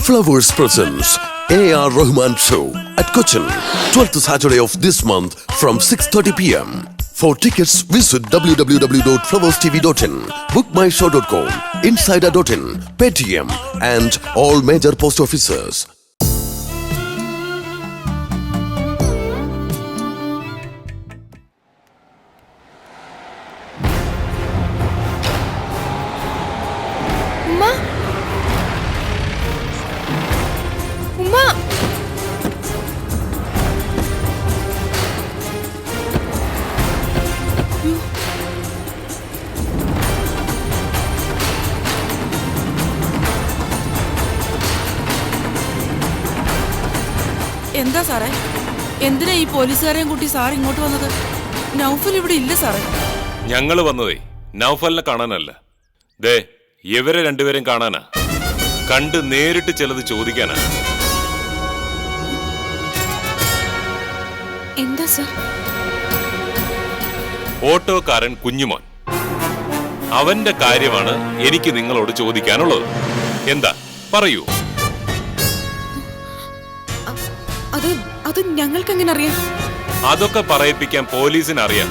Flowers presents A.R. Rahman Show at Cochin, 12th Saturday of this month from 6:30 p.m. For tickets, visit www.flowerstv.in, bookmyshow.com, insider.in, Paytm, and all major post offices. എന്താ സാറേ, എന്തിനാ ഈ പോലീസുകാരെയും കൂട്ടി sir ഇങ്ങോട്ട് വന്നത്? നൗഫൽ ഇവിടെ ഇല്ല സാറേ. ഞങ്ങള് വന്നതേ നൗഫലിനെ കാണാനല്ല, ദേ ഇവരെ രണ്ടുപേരും കാണാനാ. കണ്ട് നേരിട്ട് ചിലത് ചോദിക്കാനാ. എന്താ സാർ? ഓട്ടോക്കാരൻ കുഞ്ഞുമോൻ, അവന്റെ കാര്യമാണ് എനിക്ക് നിങ്ങളോട് ചോദിക്കാനുള്ളത്. എന്താ പറയൂ. അത് ഞങ്ങൾക്ക് എങ്ങനെ അറിയാം? അതൊക്കെ പറയിപ്പിക്കാൻ പോലീസിന് അറിയാം.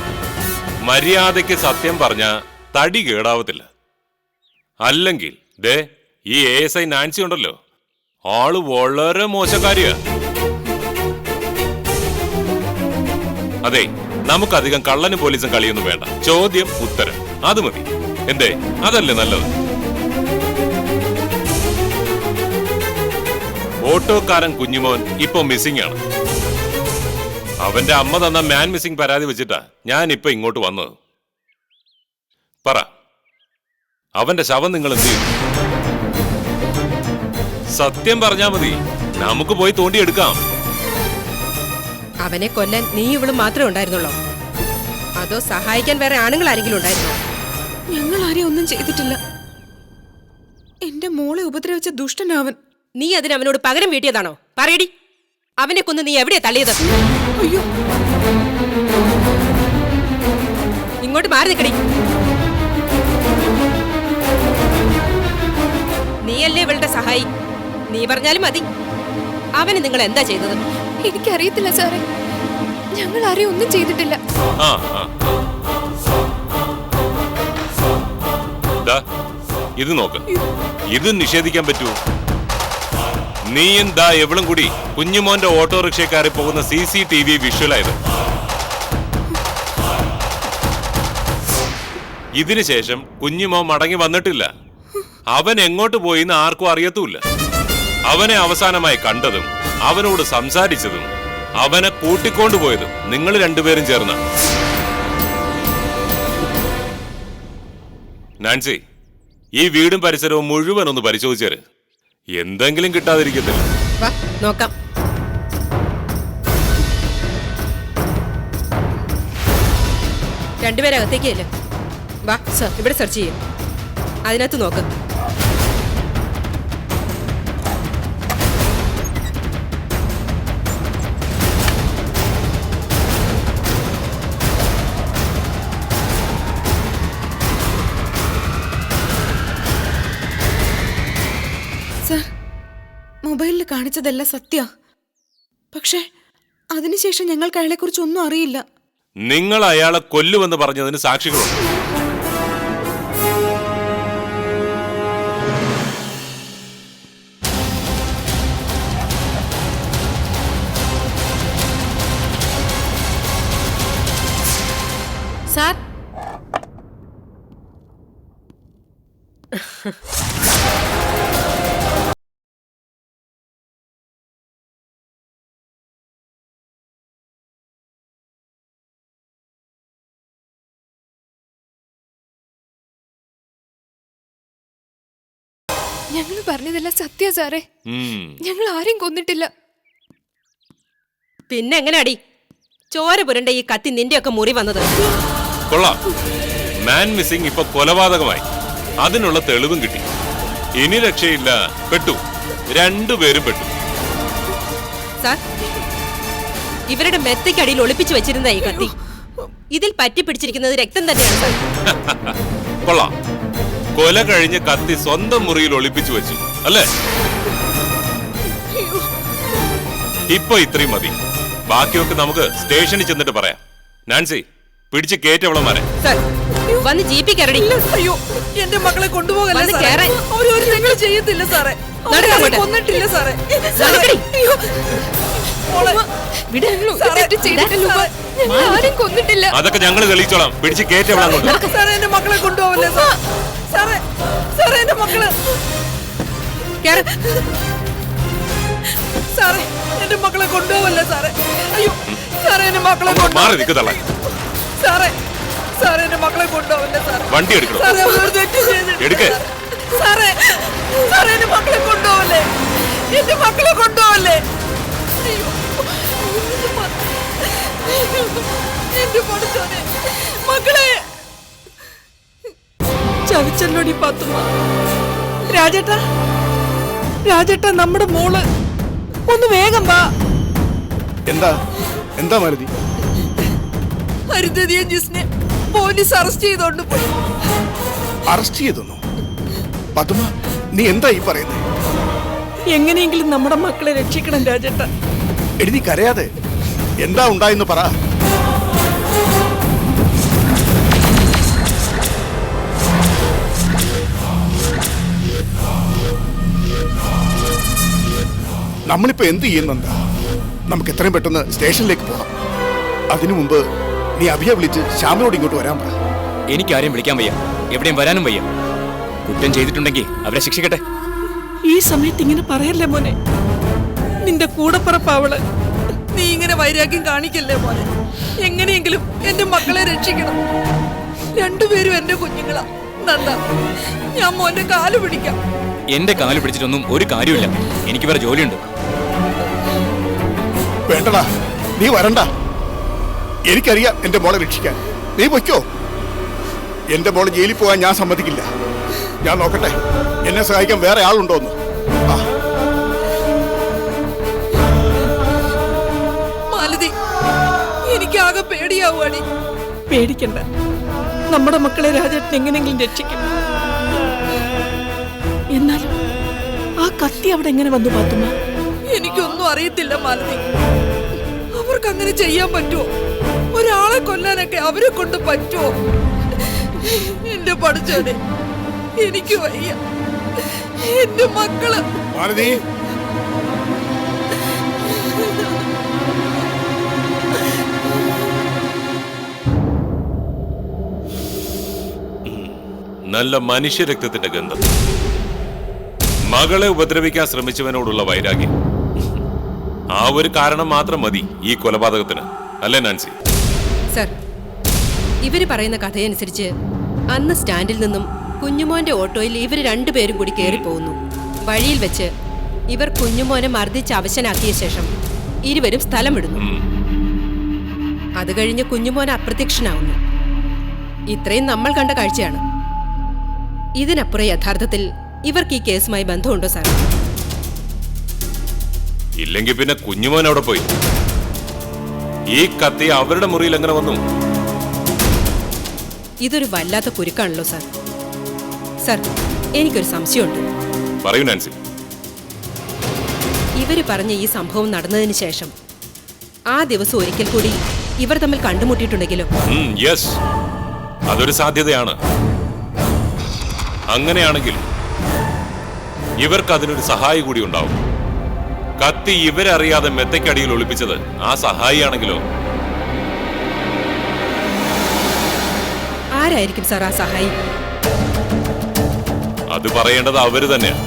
മര്യാദയ്ക്ക് സത്യം പറഞ്ഞ തടി കേടാവത്തില്ല. അല്ലെങ്കിൽ ദേ ഈ ASI നാൻസി ഉണ്ടല്ലോ, ആള് വളരെ മോശക്കാരിയാ. അതെ, നമുക്കധികം കള്ളനും പോലീസും കളിയൊന്നും വേണ്ട. ചോദ്യം ഉത്തരം അത് മതി. എന്തേ, അതല്ലേ നല്ലത്? ഓട്ടോക്കാരൻ കുഞ്ഞുമോൻ ഇപ്പൊ മിസ്സിംഗ് ആണ്. അവന്റെ അമ്മ തന്ന മാൻ മിസ്സിംഗ് പരാതി വെച്ചിട്ടാ ഞാൻ ഇപ്പൊ ഇങ്ങോട്ട് വന്നത്. പറ, അവന്റെ ശവം നിങ്ങൾ എന്ത് ചെയ്യും? സത്യം പറഞ്ഞാ മതി, നമുക്ക് പോയി തോണ്ടിയെടുക്കാം. അവനെ കൊല്ലാൻ നീ ഇവളും മാത്രമേ ഉണ്ടായിരുന്നുള്ളൂ? അതോ സഹായിക്കാൻ വേറെ ആണുങ്ങൾ ആരെങ്കിലും ഉണ്ടായിരുന്നോ? ഞങ്ങൾ ആരെയും ഒന്നും ചെയ്തിട്ടില്ല. എന്റെ മോളെ ഉപദ്രവിച്ച ദുഷ്ടനാവൻ. നീ അതിന് അവനോട് പകരം വീട്ടിയതാണോ? പറയടി, അവനെ കൊന്ന് നീ എവിടെയാ തള്ളിയത്? അയ്യോ, ഇങ്ങോട്ട് മാറി നിൽക്കടി. നീയല്ലേ ഇവളുടെ സഹായി, നീ പറഞ്ഞാലും മതി. അവന് നിങ്ങൾ എന്താ ചെയ്തത്? എനിക്കറിയത്തില്ല സാറേ, ഞങ്ങൾ ആരെയും ഒന്നും ചെയ്തിട്ടില്ല. ഇത് നോക്ക്, ഇത് നിഷേധിക്കാൻ പറ്റുമോ? നീയും ദാ എവളും കൂടി കുഞ്ഞുമോന്റെ ഓട്ടോറിക്ഷക്കാരെ പോകുന്ന CCTV വിഷ്വലായത്. ഇതിനുശേഷം കുഞ്ഞുമോൻ മടങ്ങി വന്നിട്ടില്ല. അവൻ എങ്ങോട്ട് പോയിന്ന് ആർക്കും അറിയത്തുമില്ല. അവനെ അവസാനമായി കണ്ടതും അവനോട് സംസാരിച്ചതും അവനെ കൂട്ടിക്കൊണ്ടുപോയതും നിങ്ങൾ രണ്ടുപേരും ചേർന്ന. നാൻസി, ഈ വീടും പരിസരവും മുഴുവൻ ഒന്ന് പരിശോധിച്ചേര്. എന്തെങ്കിലും കിട്ടാതിരിക്കത്തില്ല. വാ നോക്കാം. രണ്ടുപേരും അകത്തേക്കല്ലേ? വാ സർ, ഇവിടെ സെർച്ച് ചെയ്യും. അതിനകത്ത് നോക്ക്. സാർ, മൊബൈലിൽ കാണിച്ചതല്ല സത്യ. പക്ഷേ അതിനുശേഷം ഞങ്ങൾക്ക് അയാളെ കുറിച്ച് ഒന്നും അറിയില്ല. നിങ്ങൾ അയാളെ കൊല്ലുമെന്ന് പറഞ്ഞതിന് സാക്ഷികളുണ്ട്. സാർ, ഞങ്ങൾ പറഞ്ഞതല്ല സത്യ സാറേ, ഞങ്ങൾ ആരെയും കൊന്നിട്ടില്ല. പിന്നെ എങ്ങനെയാടി ചോര പുരണ്ട ഈ കത്തി നിന്റെയൊക്കെ മുറി വന്നത്? കൊള്ളാം, മാൻ മിസ്സിംഗ് ഇപ്പൊ കൊലപാതകമായി. അതിനുള്ള തെളിവും കിട്ടി. ഇനി രക്ഷയില്ല. പെട്ടു, രണ്ടുപേരും പെട്ടു. സാർ, ഇവരുടെ മെത്തയ്ക്കടിയിൽ ഒളിപ്പിച്ചു വെച്ചിരുന്ന ഈ കത്തി ഇതിൽ പറ്റിപ്പിടിച്ചിരിക്കുന്നത് രക്തം തന്നെയാണ് സാർ. കൊള്ളാം, കൊല കഴിഞ്ഞ് കത്തി സ്വന്തം മുറിയിൽ ഒളിപ്പിച്ചു വെച്ചു അല്ലേ? ഇപ്പൊ ഇത്രയും മതി. ബാക്കിയൊക്കെ നമുക്ക് സ്റ്റേഷനിൽ ചെന്നിട്ട് പറയാം. നാൻസി, പിടിച്ച് കേറ്റവളമാരെ. സാർ വന്ന് ജീപ്പി കയറടി. അയ്യോ, എന്റെ മക്കളെ കൊണ്ടുപോകല്ല വന്ന് സാറേ. കേറാൻ. അവരൊരു ഞങ്ങൾ ചെയ്യത്തില്ല സാറേ. അവരെ നടക്കട്ടെ. കൊന്നിട്ടില്ല സാറേ. നടക്കടി. അയ്യോ. മോളെ, വിട്. ഞങ്ങൾ ഒരു തെറ്റും ചെയ്തിട്ടില്ല സാർ. ഞങ്ങൾ ആരും കൊന്നിട്ടില്ല. അതൊക്കെ ഞങ്ങൾ തെളിയിച്ചോളാം. പിടിച്ച് കേറ്റവളങ്ങോട്ട്. സാറേ എന്റെ മക്കളെ കൊണ്ടുപോകല്ലേ സാർ. സാറേ, സാറേ എന്റെ മക്കള്. കേറ്. സാറേ എന്റെ മക്കളെ കൊണ്ടുപോകല്ലേ സാറേ. അയ്യോ സാറേ എന്റെ മക്കളെ മാറി കൊണ്ടുപോകല്ലേ നിൽക്കതള്ള. സാറേ. സാറേ എന്റെ മക്കളെ കൊണ്ടുപോകല്ലേ സാറേ. വണ്ടി എടുക്കണം. സാറേ അവരൊരു തെറ്റ് ചെയ്തിട്ടില്ല. എടുക്ക്. സാറേ, സാറേ എന്റെ മക്കളെ കൊണ്ടുപോകല്ലേ. എന്റെ മക്കളെ കൊണ്ടുപോകല്ലേ. അയ്യോ, എന്റെ പഠിച്ചോനെ മക്കളെ ചതിച്ചല്ലോടി പാത്തുമ്മ. രാജേട്ടാ, രാജേട്ടാ, നമ്മുടെ മോള് ഒന്ന് വേഗം വാ. എന്താ എന്താ മാരുതി? ഹരിതയെ ജിസ്നെ പോലീസ് അറസ്റ്റ് ചെയ്തോണ്ട് പോയി. അറസ്റ്റ് ചെയ്തെന്നോ? പതുമ, നീ എന്താ ഈ പറയുന്നത്? എങ്ങനെയെങ്കിലും നമ്മുടെ മക്കളെ രക്ഷിക്കണം രാജേട്ടാ. എഴുതി കരയാതെ എന്താ ഉണ്ടായെന്ന് പറ. നമ്മളിപ്പോ എന്ത് ചെയ്യുന്നുണ്ട്? നമുക്ക് എത്രയും പെട്ടെന്ന് സ്റ്റേഷനിലേക്ക് പോകാം. അതിനു മുമ്പ് നീ അഭിയെ വിളിച്ച് ശ്യാമിനോട് ഇങ്ങോട്ട് വരാൻ പറ. എനിക്കാരെയും വിളിക്കാൻ വയ്യ, എവിടെയും വരാനും വയ്യ. കുറ്റം ചെയ്തിട്ടുണ്ടെങ്കിൽ അവരെ ശിക്ഷിക്കട്ടെ. ഈ സമയത്ത് ഇങ്ങനെ പറയല്ലേ മോനെ. നിന്റെ കൂടപ്പറപ്പ് അവള്. നീ ഇങ്ങനെ വൈരാഗ്യം കാണിക്കല്ലേ മോനെ. എങ്ങനെയെങ്കിലും എന്റെ മക്കളെ രക്ഷിക്കണം. രണ്ടുപേരും എന്റെ കുഞ്ഞുങ്ങളാ. നന്ദ, ഞാൻ മോന്റെ കാല് പിടിക്കാം. എന്റെ കാല് പിടിച്ചിട്ടൊന്നും ഒരു കാര്യമില്ല. എനിക്ക് വേറെ ജോലിയുണ്ട്. വേണ്ടടാ, നീ വരണ്ട. എനിക്കറിയാം എന്റെ മോളെ രക്ഷിക്കാൻ. നീ പൊയ്ക്കോ. എന്റെ മോളെ ജയിലിൽ പോകാൻ ഞാൻ സമ്മതിക്കില്ല. ഞാൻ നോക്കട്ടെ എന്നെ സഹായിക്കാൻ വേറെ ആളുണ്ടോന്ന്. മാലതി, എനിക്കാകെ പേടിയാവുകയാണി. പേടിക്കണ്ട, നമ്മുടെ മക്കളെ രാജേട്ടൻ എങ്ങനെയെങ്കിലും രക്ഷിക്കും. എന്നാലും ആ കത്തി അവിടെ എങ്ങനെ വന്നു പാത്തുമ്മ? എനിക്കൊന്നും അറിയത്തില്ല മാലതി. അവർക്ക് അങ്ങനെ ചെയ്യാൻ പറ്റുമോ? ഒരാളെ കൊല്ലാനൊക്കെ അവരെ കൊണ്ട് പറ്റുമോ? എന്റെ പഠിച്ചോനെ, എനിക്ക് വയ്യ. എന്റെ മക്കള്. മാലതി, നല്ല മനുഷ്യരക്തത്തിന്റെ ഗന്ധം. മകളെ ഉപദ്രവിക്കാൻ ശ്രമിച്ചവനോടുള്ള വൈരാഗ്യം. ആ ഒരു കാരണം മാത്രം മതി ഈ കൊലപാതകത്തിന്, അല്ലേ നാൻസി? സർ, ഇവര് പറയുന്ന കഥയനുസരിച്ച് അന്ന് സ്റ്റാൻഡിൽ നിന്നും കുഞ്ഞുമോന്റെ ഓട്ടോയിൽ ഇവർ രണ്ടുപേരും കൂടി കയറി പോകുന്നു. വഴിയിൽ വെച്ച് ഇവർ കുഞ്ഞുമോനെ മർദ്ദിച്ച് അവശനാക്കിയ ശേഷം ഇരുവരും സ്ഥലം വിടുന്നു. അത് കഴിഞ്ഞ് കുഞ്ഞുമോൻ അപ്രത്യക്ഷനാവുന്നു. ഇത്രയും നമ്മൾ കണ്ട കാഴ്ചയാണ്. ഇതിനപ്പുറം യഥാർത്ഥത്തിൽ ഇവർക്ക് ഈ കേസുമായി ബന്ധമുണ്ടോ സാർ? ഇല്ലെങ്കിൽ പിന്നെ കുഞ്ഞുമോൻ അവിടെ പോയി. ഈ കത്തി അവരുടെ മുറിയിൽ എങ്ങനെ വന്നു? ഇതൊരു വല്ലാത്ത കുരുക്കാണല്ലോ സാർ. സാർ, എനിക്കൊരു സംശയമുണ്ട്. പറയൂ നാൻസി. ഇവര് പറഞ്ഞ ഈ സംഭവം നടന്നതിന് ശേഷം ആ ദിവസം ഒരിക്കൽ കൂടി ഇവർ തമ്മിൽ കണ്ടുമുട്ടിയിട്ടുണ്ടെങ്കിലോ? യെസ്, അതൊരു സാധ്യതയാണ്. അങ്ങനെയാണെങ്കിൽ ഇവർക്ക് അതിനൊരു സഹായി കൂടി ഉണ്ടാവും. കത്തി ഇവരറിയാതെ മെത്തയ്ക്കടിയിൽ ഒളിപ്പിച്ചത് ആ സഹായിയാണെങ്കിലോ? ആരായിരിക്കും സാർ ആ സഹായി? അത് പറയേണ്ടത് അവര് തന്നെയാണ്.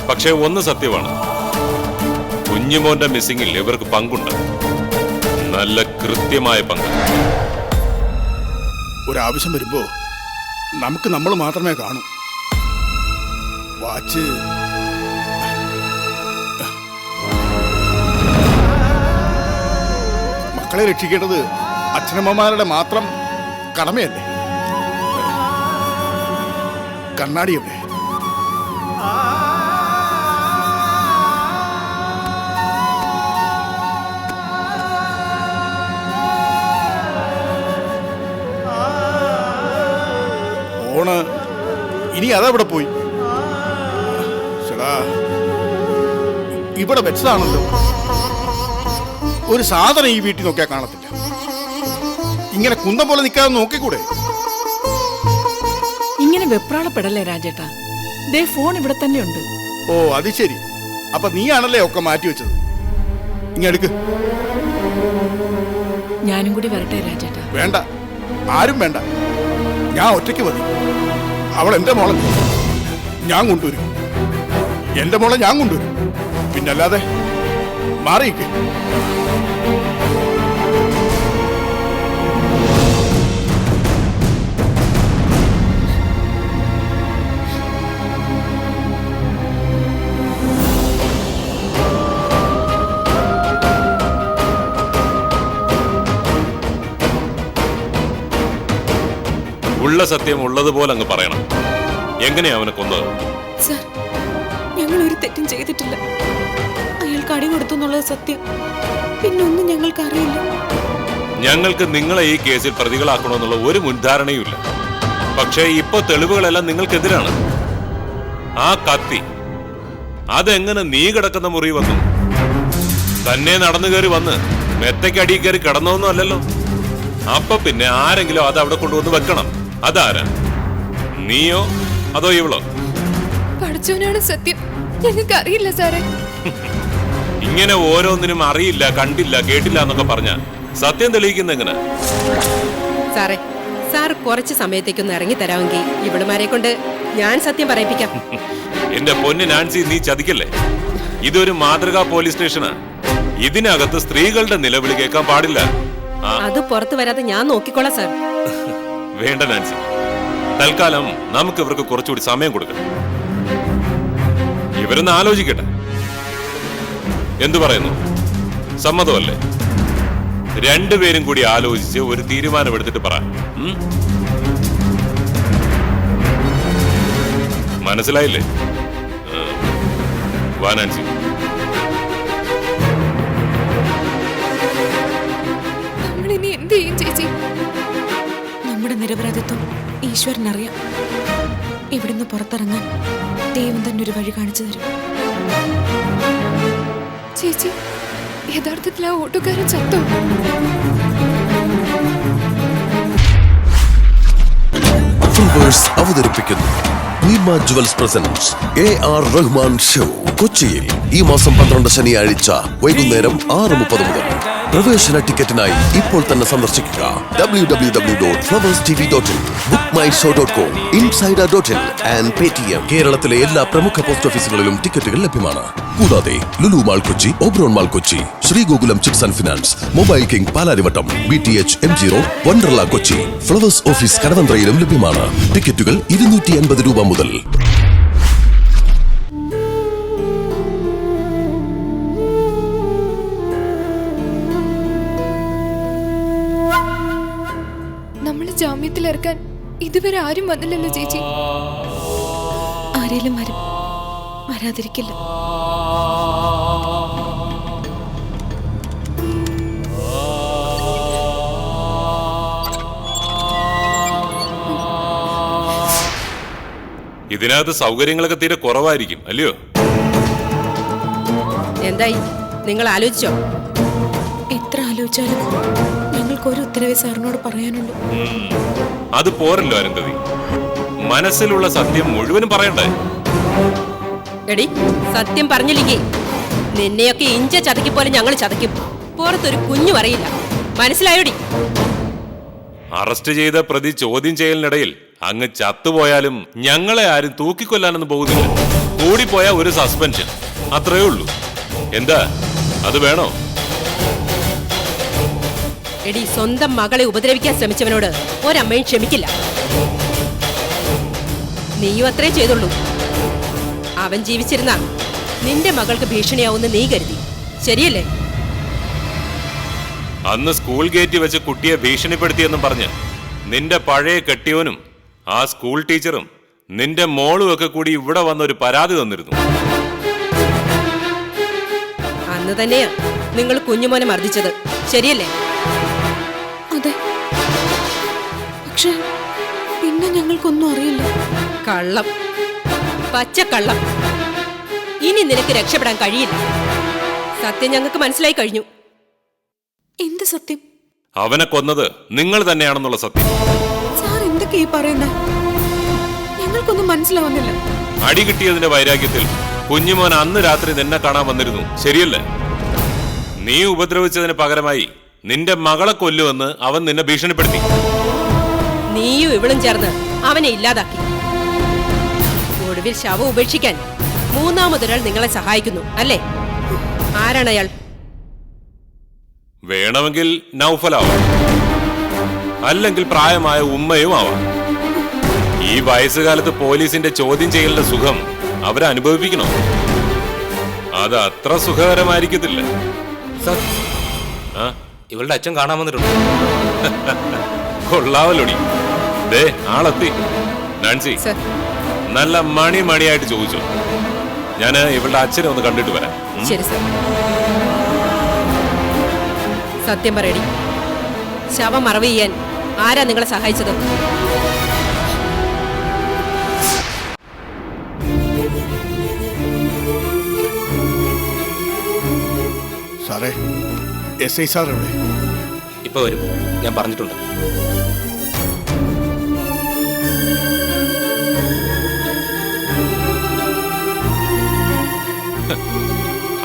പക്ഷേ ഒന്ന് സത്യമാണ്, കുഞ്ഞുമോന്റെ മിസ്സിംഗിൽ ഇവർക്ക് പങ്കുണ്ട്. നല്ല കൃത്യമായ പങ്ക്. ഒരാവശ്യം വരുമ്പോ നമുക്ക് നമ്മൾ മാത്രമേ കാണൂ. വാച്ച് മക്കളെ രക്ഷിക്കേണ്ടത് അച്ഛനമ്മമാരുടെ മാത്രം കടമയല്ലേ? കണ്ണാടി എവിടെ? ഫോണ് ഇനി അതവിടെ പോയി. ചേടാ, ഇവിടെ വെച്ചതാണല്ലോ. ഒരു സാധനം ഈ വീട്ടിൽ നോക്കിയാൽ കാണത്തില്ല. ഇങ്ങനെ കുന്തം പോലെ നിൽക്കാതെ നോക്കിക്കൂടെ? ഇങ്ങനെ വെപ്രാളപ്പെടല്ലേ രാജേട്ടാ. ദേ ഫോൺ ഇവിടെ തന്നെ ഉണ്ട്. ഓ അത് ശരി. അപ്പൊ നീയാണല്ലേ ഒക്കെ മാറ്റി വെച്ചത്. ഇങ്ങെടുക്ക്. ഞാനും കൂടി വരട്ടെ രാജേട്ടാ? വേണ്ട, ആരും വേണ്ട. ഞാൻ ഒറ്റയ്ക്ക് മതി. അവൾ എന്റെ മോളെ ഞാൻ കൊണ്ടുവരും. എന്റെ മോളെ ഞാൻ കൊണ്ടുവരും. പിന്നല്ലാതെ മാറിയിക്ക്. ഉള്ള സത്യം ഉള്ളതുപോലെ അങ്ങ് പറയണം. എങ്ങനെയാ അവനെ കൊന്നത്? സർ, ഞങ്ങൾ ഒരു തെറ്റും ചെയ്തിട്ടില്ല. അയാൾക്ക് അടി കൊടുത്തു എന്നുള്ളത് സത്യം. പിന്നൊന്നും ഞങ്ങൾക്ക് അറിയില്ല. ഞങ്ങൾക്ക് നിങ്ങളെ ഈ കേസിൽ പ്രതികളാക്കണമെന്നുള്ള ഒരു മുൻധാരണയുമില്ല. പക്ഷേ ഇപ്പൊ തെളിവുകളെല്ലാം നിങ്ങൾക്കെതിരാണ്. ആ കത്തി അതെങ്ങനെ നീ കിടക്കുന്ന മുറി വന്നു? തന്നെ നടന്നു കയറി വന്ന് മെത്തയ്ക്കടി കയറി കിടന്നൊന്നും അല്ലല്ലോ. അപ്പൊ പിന്നെ ആരെങ്കിലും അത് അവിടെ കൊണ്ടുവന്ന് വെക്കണം. അതാരാ? നീയോ അതോ ഇവളോ? പഠിച്ചവനാണ് സത്യം. ഞങ്ങൾക്ക് അറിയില്ല സാറേ. ഇങ്ങനെ ഓരോന്നിനും അറിയില്ല, കണ്ടില്ല, കേട്ടില്ല എന്നൊക്കെ പറഞ്ഞ സത്യം തെളിയിക്കുന്ന എങ്ങനെ? സാറേ, സാർ കുറച്ച് സമയത്തേക്കൊന്ന് ഇറങ്ങി തരാമെങ്കിൽ ഇവിടുമാരെ കൊണ്ട് ഞാൻ സത്യം പറയിപ്പിക്കാം. എന്റെ പൊന്ന് നാൻസി, നീ ചതിക്കല്ലേ. ഇതൊരു മാതൃകാ പോലീസ് സ്റ്റേഷനാ. ഇതിനകത്ത് സ്ത്രീകളുടെ നിലവിളി കേൾക്കാൻ പാടില്ല. അത് പുറത്തു വരാതെ ഞാൻ നോക്കിക്കോളാം സാർ. വേണ്ട നാൻസി, തൽക്കാലം നമുക്ക് ഇവർക്ക് കുറച്ചുകൂടി സമയം കൊടുക്കണം. ഇവരൊന്ന് ആലോചിക്കട്ടെ. എന്തു പറയുന്നു? സമ്മതമല്ലേ? രണ്ടുപേരും കൂടി ആലോചിച്ച് ഒരു തീരുമാനമെടുത്തിട്ട് പറ. മനസ്സിലായില്ലേ? വാ നാൻസി. നമ്മളിനി എന്ത് ചെയ്യും ചേച്ചി? നമ്മുടെ നിരപരാധിത്വം ഈശ്വരനറിയാം. ഇവിടുന്ന് പുറത്തിറങ്ങാൻ ദൈവം തന്നെ ഒരു വഴി കാണിച്ചു തരും. ചേച്ചി, യഥാർത്ഥത്തിൽ ആ ഓട്ടുകാരൻ ചത്തോ? ഫ്ലവേഴ്സ് അവതരിപ്പിക്കുന്നു Bhima jewels presents AR Rahman show കൊച്ചിയിൽ ഈ മാസം 12 ശനിയാഴ്ച വൈകുന്നേരം 6:30 മുതൽ. പ്രവേശന ടിക്കറ്റിനായി ഇപ്പോൾ തന്നെ സന്ദർശിക്കുക www.flowerstv.in, bookmyshow.com, insider.in and Paytm. കേരളത്തിലെ എല്ലാ പ്രമുഖ പോസ്റ്റ് ഓഫീസുകളിലും ടിക്കറ്റുകൾ ലഭ്യമാണ്. കൂടാതെ Lulu mall Kochi, Oberon mall Kochi, Sree Gokulam chits and finance, mobile king Palarivattom, BTH M0, Wonderla Kochi, flowers office കടവന്ത്രയിലും ലഭ്യമാണ്. ടിക്കറ്റുകൾ 250 രൂപ മുതൽ. നമ്മള് ജാമ്യത്തിലിറക്കാൻ ഇതുവരെ ആരും വന്നില്ലല്ലോ ചേച്ചി. ആരേലും വരും, വരാതിരിക്കില്ല. ഇതിനകത്ത് സൗകര്യങ്ങളൊക്കെ തീരെ കുറവായിരിക്കും അല്ലയോ? എന്തായി, നിങ്ങൾ ആലോചിച്ചോ? എത്ര ആലോചിച്ചാലും ഞങ്ങൾക്ക് ഒരു ഉത്തരവേ സാറിനോട് പറയാനുള്ളൂ. അത് പോരല്ലോ അരുന്ധതി. മനസ്സിലുള്ള സത്യം മുഴുവനും പറയണ്ടേ? എടി, സത്യം പറഞ്ഞില്ലെങ്കിൽ നിന്നെയൊക്കെ ഇഞ്ച ചതക്കി പോലെ ഞങ്ങൾ ചതയ്ക്കും. പുറത്തൊരു കുഞ്ഞു അറിയില്ല. മനസ്സിലായോടി? അറസ്റ്റ് ചെയ്ത പ്രതി ചോദ്യം ചെയ്യലിനിടയിൽ അങ്ങ് ചത്തുപോയാലും ഞങ്ങളെ ആരും തൂക്കിക്കൊല്ലാനൊന്നും പോകുന്നില്ല. കൂടിപ്പോയ ഒരു സസ്പെൻഷൻ, അത്രയേ ഉള്ളൂ. എന്താ, അത് വേണോ? എടി, സ്വന്തം മകളെ ഉപദ്രവിക്കാൻ ശ്രമിച്ചവനോട് ഒരമ്മയും ക്ഷമിക്കില്ല. നീയും അത്രേ ചെയ്തുള്ളൂ. അവൻ ജീവിച്ചിരുന്ന നിന്റെ മകൾക്ക് ഭീഷണിയാവുന്ന നീ കരുതി, ശരിയല്ലേ? അന്ന് സ്കൂൾ ഗേറ്റ് വെച്ച് കുട്ടിയെ ഭീഷണിപ്പെടുത്തിയെന്നും പറഞ്ഞ് നിന്റെ പഴയ കെട്ടിയോനും ആ സ്കൂൾ ടീച്ചറും നിന്റെ മോളും ഒക്കെ കൂടി ഇവിടെ വന്നൊരു പരാതി തന്നിരുന്നു. അന്ന് തന്നെയാ നിങ്ങൾ കുഞ്ഞുമോനെ മർദ്ദിച്ചത്, ശരിയല്ലേ? അതെ, പക്ഷെ പിന്നെ ഞങ്ങൾക്കൊന്നും അറിയില്ല. കള്ളം, പച്ചക്കള്ളം. ഇനി നിനക്ക് രക്ഷപ്പെടാൻ കഴിയില്ല. സത്യം ഞങ്ങൾക്ക് മനസ്സിലായി കഴിഞ്ഞു. എന്ത് സത്യം? അവനെ കൊന്നത് നിങ്ങൾ തന്നെയാണെന്നുള്ള സത്യം. സാർ എന്തൊക്കെയാ ഈ പറയുന്നത്? ഞങ്ങൾക്കൊന്നും മനസ്സിലാവുന്നില്ല. അടി കിട്ടിയതിന്റെ വൈരാഗ്യത്തിൽ കുഞ്ഞുമോൻ അന്ന് രാത്രി നിന്നെ കാണാൻ വന്നിരുന്നു, ശരിയല്ലേ? നീ ഉപദ്രവിച്ചതിന് പകരമായി നിന്റെ മകളെ കൊല്ലുമെന്ന് അവൻ നിന്നെ ഭീഷണിപ്പെടുത്തി. നീയും ഇവളും ചേർന്ന് അവനെ ഇല്ലാതാക്കി. ഒടുവിൽ ശവം ഉപേക്ഷിക്കാൻ മൂന്നാമതൊരാൾ നിങ്ങളെ സഹായിക്കുന്നു അല്ലേ? ആരാണ് അയാൾ? വേണമെങ്കിൽ നൗഫലാവാം, അല്ലെങ്കിൽ പ്രായമായ ഉമ്മയും ആവാം. ഈ വയസ്സുകാലത്ത് പോലീസിന്റെ ചോദ്യം ചെയ്യലിന്റെ സുഖം അവരെ അനുഭവിപ്പിക്കണോ? അത് അത്ര സുഖകരമായിരിക്കത്തില്ല. സർ, ആ, ഇവളുടെ അച്ഛൻ കാണാൻ വന്നിട്ടുണ്ട്. കൊള്ളാവല്ലോടി. ദേ ആളെത്തി. നാൻസി, സർ, നല്ല മണിയായിട്ട് ചോദിച്ചു. ഞാൻ ഇവളുടെ അച്ഛനെ ഒന്ന് കണ്ടിട്ട് വരാം. ശരി സർ. സത്യം പറയടി, ശവം മറവ് ചെയ്യാൻ ആരാ നിങ്ങളെ സഹായിച്ചത്? സാറേ, SI സാർ എവിടെ? ഇപ്പൊ വരും, ഞാൻ പറഞ്ഞിട്ടുണ്ട്.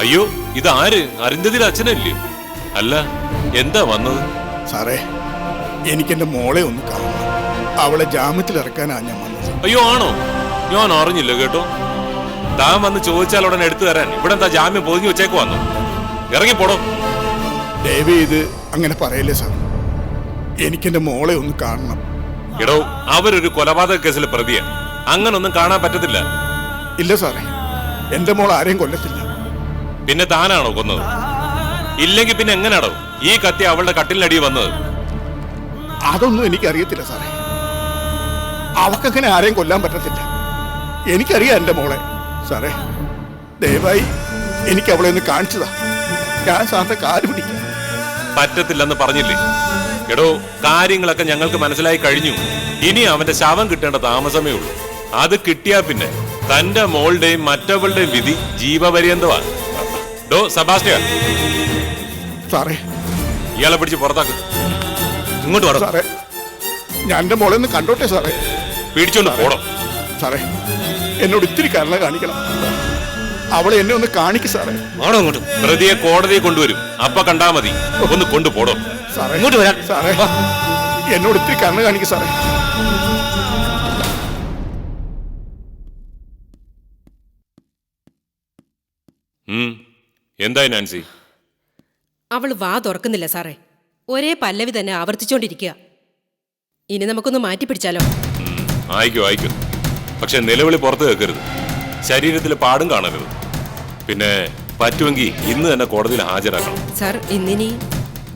അയ്യോ, ഇതാര്? അരുന്ധതിയുടെ അച്ഛനല്ലേ? അല്ല, എന്താ വന്നത്? സാറേ, എനിക്കെന്റെ മോളെ ഒന്ന് കാണണം. അവളെ ജാമ്യത്തിൽ ഇറക്കാനാ ഞാൻ വന്നത്. അയ്യോ, ആണോ? ഞാൻ അറിഞ്ഞില്ല കേട്ടോ. താൻ വന്ന് ചോദിച്ചാൽ ഉടനെ എടുത്തു തരാൻ ഇവിടെ എന്താ ജാമ്യം പൊതിഞ്ഞു വെച്ചേക്ക് വന്നു? ഇറങ്ങിപ്പോടോ. ദയവ് ചെയ്ത് അങ്ങനെ പറയല്ലേ സാർ. എനിക്കെന്റെ മോളെ ഒന്ന് കാണണം. എടോ, അവരൊരു കൊലപാതക കേസിലെ പ്രതിയാണ്. അങ്ങനൊന്നും കാണാൻ പറ്റത്തില്ല. ഇല്ല സാറേ, എന്റെ മോൾ ആരെയും കൊല്ലത്തില്ല. പിന്നെ താനാണോ കൊന്നത്? ഇല്ലെങ്കിൽ പിന്നെ എങ്ങനെയാണോ ഈ കത്തി അവളുടെ കട്ടിലിനടി വന്നത്? അതൊന്നും എനിക്കറിയത്തില്ല സാറേ. അവക്കങ്ങനെ ആരെയും കൊല്ലാൻ പറ്റത്തില്ല. എനിക്കറിയാം എന്റെ മോളെ. സാറേ, ദയവായി എനിക്ക് അവളെ ഒന്ന് കാണിച്ചതാ. ഞാൻ സാറിന്റെ കാല് പിടിക്കാം. പറ്റത്തില്ലെന്ന് പറഞ്ഞില്ലേ? എടോ, കാര്യങ്ങളൊക്കെ ഞങ്ങൾക്ക് മനസ്സിലായി കഴിഞ്ഞു. ഇനി അവന്റെ ശവം കിട്ടേണ്ട താമസമേ ഉള്ളൂ. അത് കിട്ടിയാ പിന്നെ തന്റെ മോളുടെയും മറ്റവളുടെയും വിധി ജീവപര്യന്തമാ. ഡോ സെബാസ്റ്റ്യൻ, സാറേ, ഇയാളെ പിടിച്ച് പുറത്താക്ക്. ഇങ്ങോട്ട് വരാം. സാറേ, ഞാൻ എന്റെ മോളെ ഒന്ന് കണ്ടോട്ടെ സാറേ. പിടിച്ചോണ്ട് പോടോ. സാറേ, എന്നോട് ഇത്തിരി കരുണ കാണിക്കണം. അവളെ എന്നെ ഒന്ന് കാണിക്ക് സാറേ. ആണോ ഇങ്ങോട്ട്? പ്രതിയെ കോടതിയെ കൊണ്ടുവരും, അപ്പൊ കണ്ടാ മതി. ഒന്ന് കൊണ്ടുപോടോ. സാറേ, ഇങ്ങോട്ട് വരാൻ. സാറേ, എന്നോട് ഇത്തിരി കരുണ കാണിക്ക് സാറേ. എന്തായി നാൻസി? അവൾ വാ തുറക്കുന്നില്ല സാറേ. ഒരേ പല്ലവി തന്നെ ആവർത്തിച്ചോണ്ടിരിക്കുക. ഇനി നമുക്കൊന്ന് മാറ്റി പിടിച്ചാലോ? ആയിക്കോ. പക്ഷെ നിലവിളി പുറത്ത് കേൾക്കരുത്. ശരീരത്തിൽ പാടും കാണരുത്. പിന്നെ പറ്റുമെങ്കിൽ ഇന്ന് തന്നെ കോടതിയിൽ ഹാജരാക്കണം. സാർ, ഇന്നിനി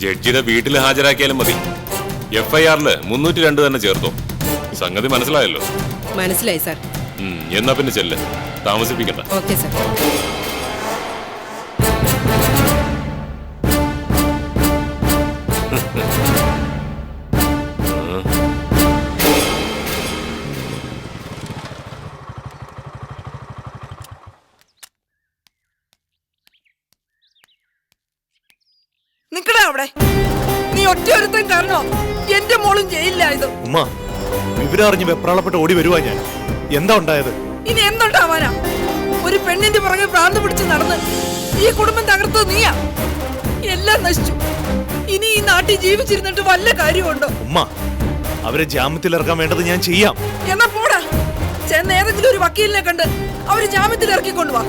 ജഡ്ജിയുടെ വീട്ടിൽ ഹാജരാക്കിയാലും മതി. FIR 302 തന്നെ ചേർത്തോ. സംഗതി മനസ്സിലായല്ലോ? മനസ്സിലായി സാർ. എന്നാ പിന്നെ ചെല്ല്, താമസിപ്പിക്കണ്ട. Okay sir. നിക്കടാ അവിടെ. നീ ഒറ്റയൊരുത്തൻ കാരണോ എന്റെ മോളും ജയിലിലായത്. ഉമ്മ, വിവരറിഞ്ഞ് വെപ്രാളപ്പെട്ട് ഓടി വരുവാ ഞാൻ. എന്താ ഉണ്ടായത്? ഇനി എന്തുണ്ടാവാനാ? ഒരു പെണ്ണിന്റെ പുറകെ ഭ്രാന്ത് പിടിച്ച് നടന്ന് ഈ കുടുംബം തകർത്തത് നീയാ. എല്ലാം നശിച്ചു. ഇനി ഈ നാട്ടിൽ ജീവിച്ചിരുന്നിട്ട് വല്ല കാര്യമുണ്ടോ? ഉമ്മ, അവരെ ജാമ്യത്തിൽ ഇറക്കാൻ വേണ്ടത് ഞാൻ ചെയ്യാം. എന്നാ പോടാ, ചെന്ന് ഏതെങ്കിലും ഒരു വക്കീലിനെ കണ്ട് അവര് ജാമ്യത്തിൽ ഇറക്കിക്കൊണ്ടുവാ.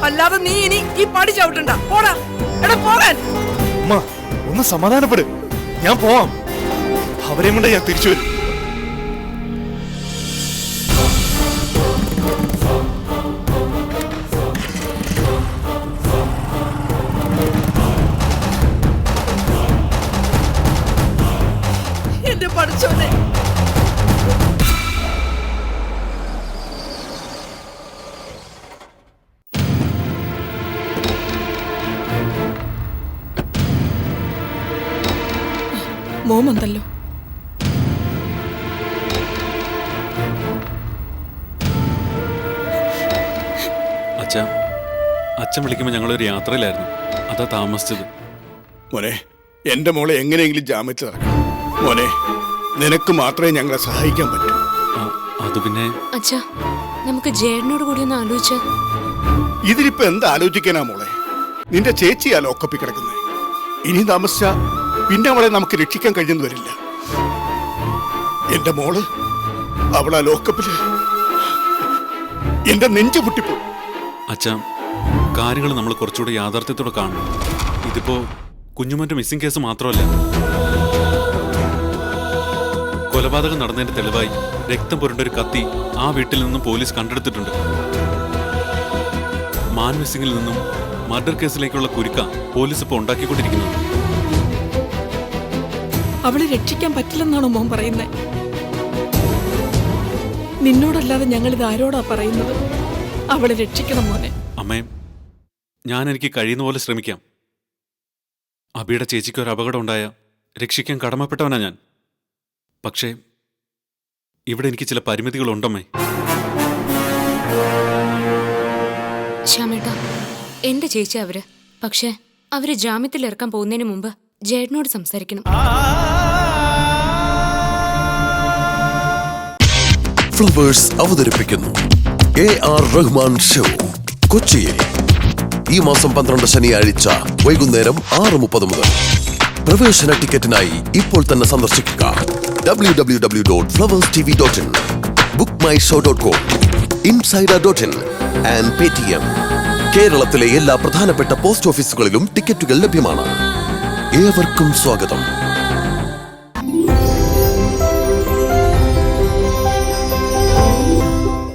അല്ലാതെ നീ ഇനി ഈ പടി ചവിട്ടണ്ട. പോടാ, എടാ പോകാൻ. ഉമ്മ, ഒന്ന് സമാധാനപ്പെട്. ഞാൻ പോവാം. അവരെയും കൊണ്ട് ഞാൻ തിരിച്ചു വരും. എന്റെ പഠിച്ചോനെ. മോമുണ്ടല്ലോ. അച്ഛൻ വിളിക്കുമ്പോൾ ഞങ്ങളൊരു യാത്രയിലായിരുന്നു. അതാ താമസിച്ചത്. മോനെ, എന്റെ മോളെ എങ്ങനെയെങ്കിലും ജാമ്യത്തിൽ ഇറക്കണം. മോനെ, നിനക്ക് മാത്രമേ ഞങ്ങളെ സഹായിക്കാൻ പറ്റൂ. അത് പിന്നെ അച്ഛാ, നമുക്ക് ജേടനോട് കൂടി ഒന്ന് ആലോചിച്ച. ഇതിലിപ്പോ എന്താ ആലോചിക്കാനാ മോളെ? നിന്റെ ചേച്ചിയാ ലോക്കപ്പിൽ കിടക്കുന്നത്. ഇനി താമസിച്ച പിന്നെ അവളെ നമുക്ക് രക്ഷിക്കാൻ കഴിഞ്ഞെന്ന് വരില്ല. എന്റെ മോള് അവളാ ലോക്കപ്പില്. എന്റെ നെഞ്ചു പൊട്ടിപ്പോ. അച്ഛാ, കാര്യങ്ങൾ നമ്മൾ കുറച്ചുകൂടെ യാഥാർത്ഥ്യത്തോടെ കാണണം. ഇതിപ്പോ കുഞ്ഞുമോന്റെ മിസ്സിംഗ് കേസ് മാത്രമല്ല, കൊലപാതകം നടന്നതിന്റെ തെളിവായി രക്തം പുരണ്ടൊരു കത്തി ആ വീട്ടിൽ നിന്നും പോലീസ് കണ്ടെടുത്തിട്ടുണ്ട്. മാൻ മിസ്സിംഗിൽ നിന്നും മർഡർ കേസിലേക്കുള്ള കുരുക്ക പോലീസ് ഇപ്പോൾ ഉണ്ടാക്കിക്കൊണ്ടിരിക്കുന്നത്. അവളെ രക്ഷിക്കാൻ പറ്റില്ലെന്നാണോ മോൻ പറയുന്നത്? നിന്നോടല്ലാതെ ഞങ്ങളിത് ആരോടാ പറയുന്നത്? അവളെ രക്ഷിക്കണം മോനെ. അമ്മേ, ഞാൻ എനിക്ക് കഴിയുന്ന പോലെ ശ്രമിക്കാം. അബിയുടെ ചേച്ചിക്ക് ഒരു അപകടം ഉണ്ടായ രക്ഷിക്കാൻ കടമപ്പെട്ടവനാ ഞാൻ. പക്ഷേ ഇവിടെ എനിക്ക് ചില പരിമിതികളുണ്ടമ്മേ. ശ്യാമേട്ടാ, എന്റെ ചേച്ചി അവര്. പക്ഷെ അവര് ജാമ്യത്തിൽ ഇറക്കാൻ പോകുന്നതിന് മുമ്പ് ജേടനോട് സംസാരിക്കണം. ഫ്ലവേഴ്സ് അവതരിപ്പിക്കുന്നു AR റഹ്മാൻ ഷോ കൊച്ചിയിൽ ഈ മാസം 12 ശനിയാഴ്ച വൈകുന്നേരം 6:30 മുതൽ. പ്രവേശന ടിക്കറ്റിനായി ഇപ്പോൾ തന്നെ സന്ദർശിക്കുക www.flowerstv.in, bookmyshow.com, insider.in and Paytm. കേരളത്തിലെ എല്ലാ പ്രധാനപ്പെട്ട പോസ്റ്റ് ഓഫീസുകളിലും ടിക്കറ്റുകൾ ലഭ്യമാണ്. ഏവർക്കും സ്വാഗതം.